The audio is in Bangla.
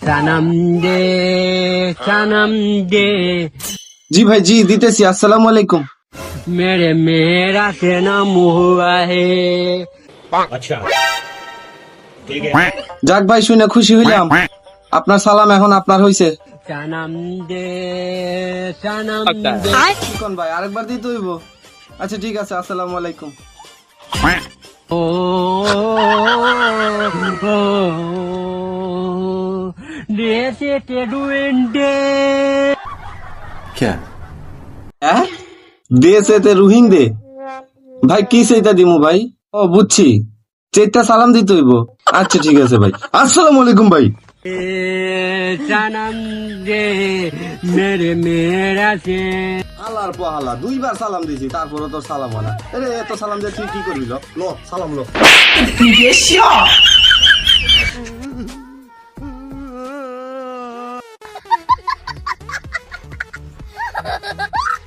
सनम दे सनम दे জি ভাই জি দিতেছি। আসসালামু আলাইকুম। मेरे मेरा से नाम हुआ है। যাক ভাই শুনে খুশি হইলাম, আপনার সালাম এখন আপনার হইছে। सनम दे सनम दे কি কোন ভাই আরেকবার দিতে হইব? আচ্ছা ঠিক আছে, আসসালামু আলাইকুম। ओ, ओ, देसे ते डुएंडे হ্যাঁ দে সেতে রুহিং দে ভাই, কি সেইটা দিমু ভাই? ও বুঝছি, চেটটা সালাম দিতে হইব। আচ্ছা ঠিক আছে ভাই, আসসালামু আলাইকুম ভাই। सनम दे मेरे मेरा से আল্লাহর পোহালা দুইবার সালাম দিছি, তারপরে তোর সালাম হয় না। আরে এত সালাম দিয়ে তুই কি করবি? লো সালাম লো। Ha ha ha ha!